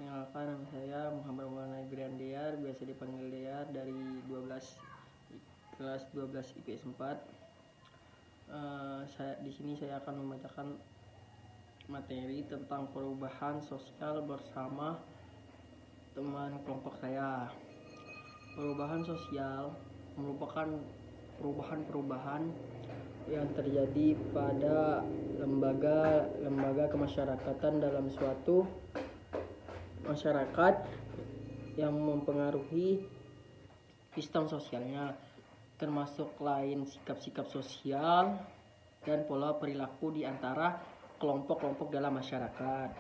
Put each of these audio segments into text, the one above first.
Perkenalkan, nama saya Muhammad Maulana Ibriandiar, biasa dipanggil Dear, dari kelas 12 IPS 4. Di sini saya akan membacakan materi tentang perubahan sosial bersama teman kelompok saya. Perubahan sosial merupakan perubahan yang terjadi pada lembaga kemasyarakatan dalam suatu masyarakat yang mempengaruhi sistem sosialnya, termasuk lain sikap-sikap sosial dan pola perilaku di antara kelompok-kelompok dalam masyarakat.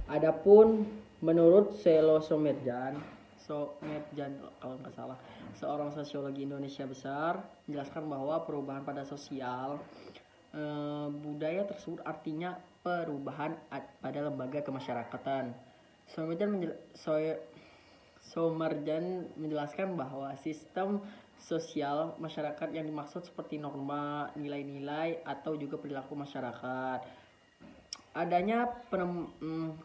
Adapun menurut Selo Somerjan kalau nggak salah, seorang sosiologi Indonesia besar, menjelaskan bahwa perubahan pada sosial budaya tersebut artinya perubahan pada lembaga kemasyarakatan. Somerjan menjelaskan bahwa sistem sosial masyarakat yang dimaksud seperti norma, nilai-nilai, atau juga perilaku masyarakat.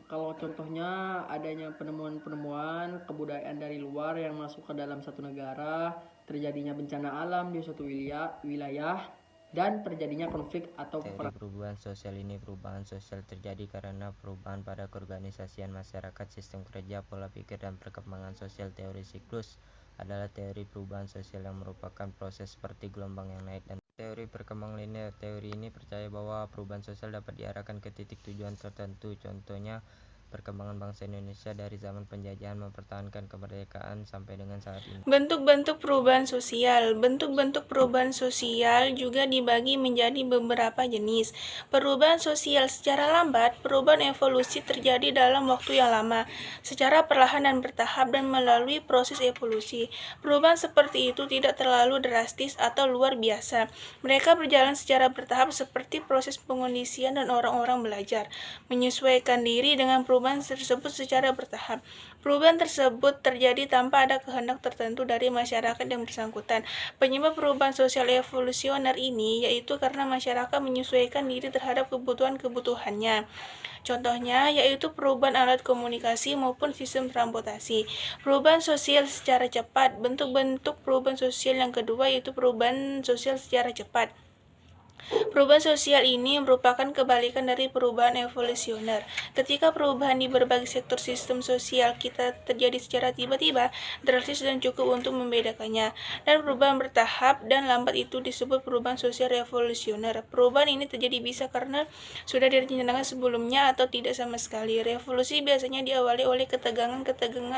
Kalau contohnya adanya penemuan kebudayaan dari luar yang masuk ke dalam satu negara, terjadinya bencana alam di suatu wilayah, dan terjadinya konflik atau perubahan sosial ini. Perubahan sosial terjadi karena perubahan pada keorganisasian masyarakat, sistem kerja, pola pikir, dan perkembangan sosial. Teori siklus adalah teori perubahan sosial yang merupakan proses seperti gelombang yang naik dan teori perkembangan linear. Teori ini percaya bahwa perubahan sosial dapat diarahkan ke titik tujuan tertentu. Contohnya, perkembangan bangsa Indonesia dari zaman penjajahan mempertahankan kemerdekaan sampai dengan saat ini. Bentuk-bentuk perubahan sosial. Bentuk-bentuk perubahan sosial juga dibagi menjadi beberapa jenis. Perubahan sosial secara lambat, perubahan evolusi terjadi dalam waktu yang lama, secara perlahan dan bertahap dan melalui proses evolusi. Perubahan seperti itu tidak terlalu drastis atau luar biasa. Mereka berjalan secara bertahap seperti proses pengondisian dan orang-orang belajar menyesuaikan diri dengan perubahan tersebut secara bertahap. Perubahan tersebut terjadi tanpa ada kehendak tertentu dari masyarakat yang bersangkutan. Penyebab perubahan sosial evolusioner ini yaitu karena masyarakat menyesuaikan diri terhadap kebutuhannya. Contohnya yaitu perubahan alat komunikasi maupun sistem transportasi. Perubahan sosial secara cepat. Bentuk-bentuk perubahan sosial yang kedua yaitu perubahan sosial secara cepat. Perubahan sosial ini merupakan kebalikan dari perubahan evolusioner. Ketika perubahan di berbagai sektor sistem sosial kita terjadi secara tiba-tiba, drastis dan cukup untuk membedakannya. Dan perubahan bertahap dan lambat itu disebut perubahan sosial revolusioner. Perubahan ini terjadi bisa karena sudah direncanakan sebelumnya atau tidak sama sekali. Revolusi biasanya diawali oleh ketegangan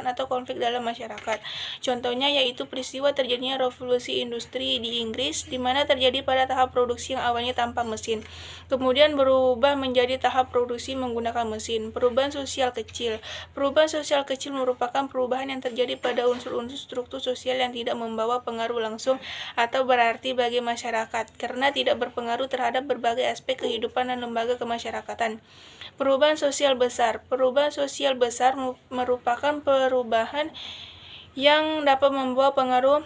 atau konflik dalam masyarakat. Contohnya yaitu peristiwa terjadinya revolusi industri di Inggris, di mana terjadi pada tahap produksi yang awalnya tanpa mesin, kemudian berubah menjadi tahap produksi menggunakan mesin. Perubahan sosial kecil. Perubahan sosial kecil merupakan perubahan yang terjadi pada unsur-unsur struktur sosial yang tidak membawa pengaruh langsung atau berarti bagi masyarakat, karena tidak berpengaruh terhadap berbagai aspek kehidupan dan lembaga kemasyarakatan. Perubahan sosial besar. Perubahan sosial besar merupakan perubahan yang dapat membawa pengaruh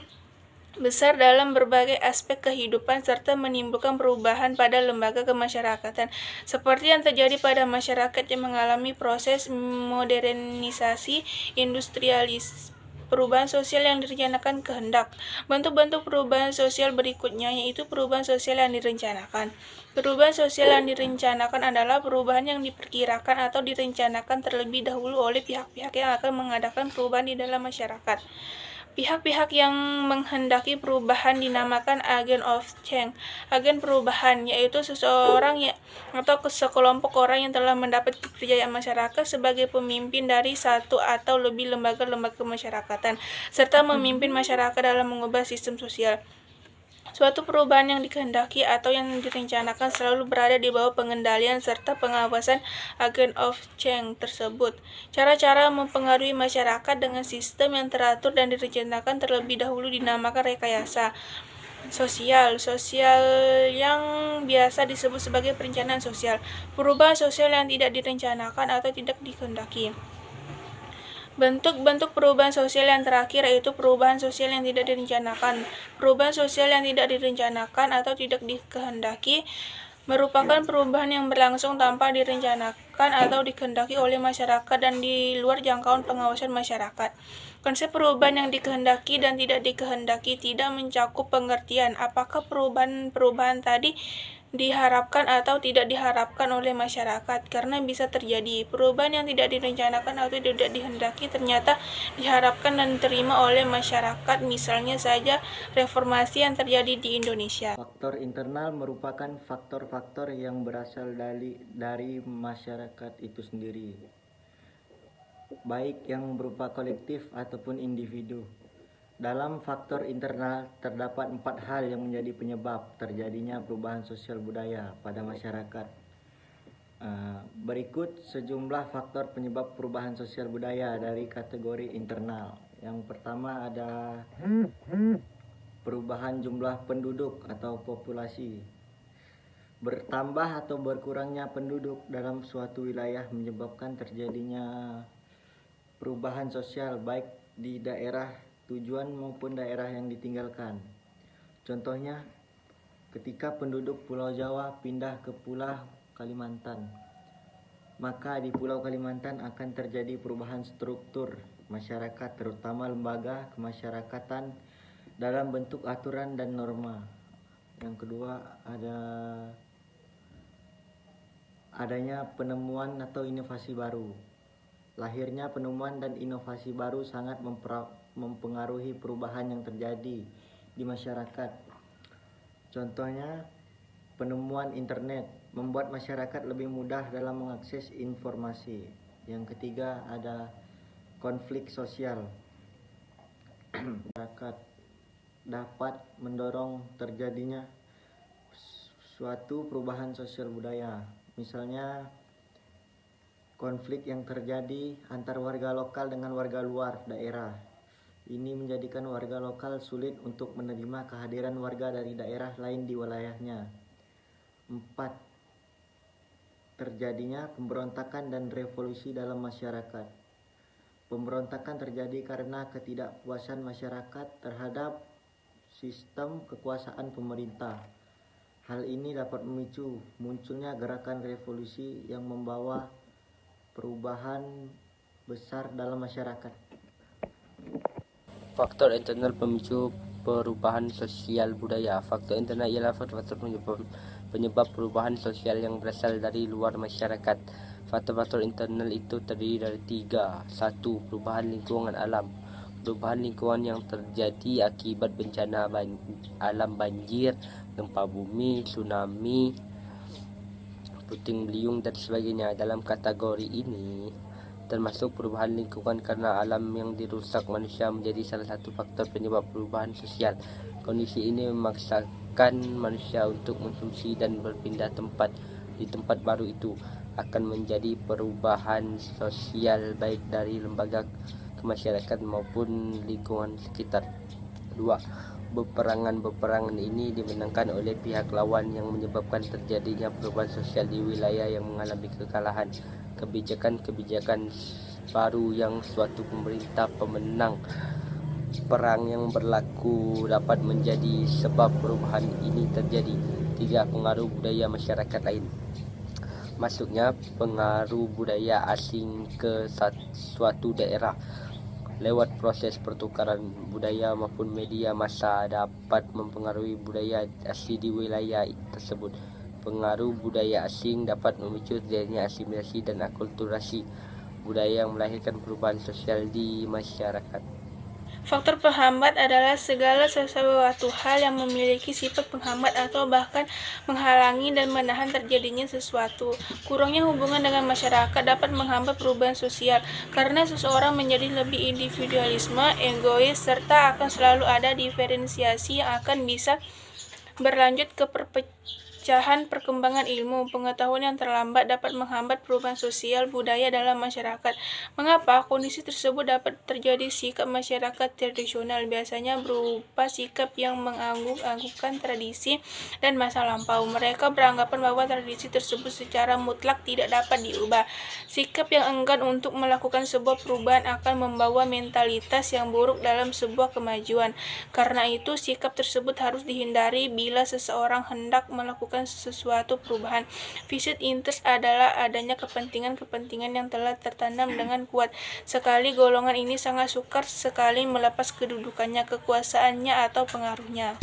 besar dalam berbagai aspek kehidupan serta menimbulkan perubahan pada lembaga kemasyarakatan, seperti yang terjadi pada masyarakat yang mengalami proses modernisasi industrialis. Perubahan sosial yang direncanakan kehendak. Bentuk-bentuk perubahan sosial berikutnya yaitu perubahan sosial yang direncanakan. Perubahan sosial yang direncanakan adalah perubahan yang diperkirakan atau direncanakan terlebih dahulu oleh pihak-pihak yang akan mengadakan perubahan di dalam masyarakat. Pihak-pihak yang menghendaki perubahan dinamakan agen of change. Agen perubahan yaitu seseorang atau sekelompok orang yang telah mendapat kepercayaan masyarakat sebagai pemimpin dari satu atau lebih lembaga-lembaga kemasyarakatan, serta memimpin masyarakat dalam mengubah sistem sosial. Suatu perubahan yang dikehendaki atau yang direncanakan selalu berada di bawah pengendalian serta pengawasan agen of change tersebut. Cara-cara mempengaruhi masyarakat dengan sistem yang teratur dan direncanakan terlebih dahulu dinamakan rekayasa sosial yang biasa disebut sebagai perencanaan sosial. Perubahan sosial yang tidak direncanakan atau tidak dikehendaki. Bentuk-bentuk perubahan sosial yang terakhir yaitu perubahan sosial yang tidak direncanakan. Perubahan sosial yang tidak direncanakan atau tidak dikehendaki merupakan perubahan yang berlangsung tanpa direncanakan diharapkan atau dikehendaki oleh masyarakat dan di luar jangkauan pengawasan masyarakat. Konsep perubahan yang dikehendaki dan tidak dikehendaki tidak mencakup pengertian apakah perubahan tadi diharapkan atau tidak diharapkan oleh masyarakat, karena bisa terjadi perubahan yang tidak direncanakan atau tidak dihendaki ternyata diharapkan dan diterima oleh masyarakat, misalnya saja reformasi yang terjadi di Indonesia. Faktor internal merupakan faktor-faktor yang berasal dari masyarakat itu sendiri, baik yang berupa kolektif ataupun individu. Dalam faktor internal terdapat 4 hal yang menjadi penyebab terjadinya perubahan sosial budaya pada masyarakat. Berikut sejumlah faktor penyebab perubahan sosial budaya dari kategori internal. Yang pertama ada perubahan jumlah penduduk atau populasi. Bertambah atau berkurangnya penduduk dalam suatu wilayah menyebabkan terjadinya perubahan sosial baik di daerah tujuan maupun daerah yang ditinggalkan. Contohnya, ketika penduduk Pulau Jawa pindah ke Pulau Kalimantan, maka di Pulau Kalimantan akan terjadi perubahan struktur masyarakat, terutama lembaga kemasyarakatan dalam bentuk aturan dan norma. Yang kedua, adanya penemuan atau inovasi baru. Lahirnya penemuan dan inovasi baru sangat mempengaruhi perubahan yang terjadi di masyarakat. Contohnya, penemuan internet membuat masyarakat lebih mudah dalam mengakses informasi. Yang ketiga, ada konflik sosial. Masyarakat dapat mendorong terjadinya suatu perubahan sosial budaya. Misalnya, konflik yang terjadi antar warga lokal dengan warga luar daerah. Ini menjadikan warga lokal sulit untuk menerima kehadiran warga dari daerah lain di wilayahnya. 4. Terjadinya pemberontakan dan revolusi dalam masyarakat. Pemberontakan terjadi karena ketidakpuasan masyarakat terhadap sistem kekuasaan pemerintah. Hal ini dapat memicu munculnya gerakan revolusi yang membawa perubahan besar dalam masyarakat. Faktor internal pemicu perubahan sosial budaya. Faktor internal ialah faktor penyebab perubahan sosial yang berasal dari luar masyarakat. Faktor-faktor internal itu terdiri dari 3. 1. Perubahan lingkungan alam. Perubahan lingkungan yang terjadi akibat bencana alam, banjir, gempa bumi, tsunami, puting beliung dan sebagainya. Dalam kategori ini termasuk perubahan lingkungan karena alam yang dirusak manusia menjadi salah satu faktor penyebab perubahan sosial. Kondisi ini memaksakan manusia untuk mengungsi dan berpindah tempat. Di tempat baru itu akan menjadi perubahan sosial baik dari lembaga kemasyarakatan maupun lingkungan sekitar. 2. Peperangan ini dimenangkan oleh pihak lawan yang menyebabkan terjadinya perubahan sosial di wilayah yang mengalami kekalahan. Kebijakan-kebijakan baru yang suatu pemerintah pemenang perang yang berlaku dapat menjadi sebab perubahan ini terjadi. 3. Pengaruh budaya masyarakat lain. Masuknya pengaruh budaya asing ke suatu daerah lewat proses pertukaran budaya maupun media massa dapat mempengaruhi budaya asli di wilayah tersebut. Pengaruh budaya asing dapat memicu terjadinya asimilasi dan akulturasi budaya yang melahirkan perubahan sosial di masyarakat. Faktor penghambat adalah segala sesuatu hal yang memiliki sifat penghambat atau bahkan menghalangi dan menahan terjadinya sesuatu. Kurangnya hubungan dengan masyarakat dapat menghambat perubahan sosial karena seseorang menjadi lebih individualisme, egois, serta akan selalu ada diferensiasi yang akan bisa berlanjut ke perkembangan ilmu. Pengetahuan yang terlambat dapat menghambat perubahan sosial budaya dalam masyarakat. Mengapa kondisi tersebut dapat terjadi? Sikap masyarakat tradisional biasanya berupa sikap yang mengangguk-anggukkan tradisi dan masa lampau. Mereka beranggapan bahwa tradisi tersebut secara mutlak tidak dapat diubah. Sikap yang enggan untuk melakukan sebuah perubahan akan membawa mentalitas yang buruk dalam sebuah kemajuan. Karena itu, sikap tersebut harus dihindari bila seseorang hendak melakukan melakukan sesuatu perubahan. Vested interest adalah adanya kepentingan-kepentingan yang telah tertanam dengan kuat sekali. Golongan ini sangat sukar sekali melepas kedudukannya, kekuasaannya, atau pengaruhnya.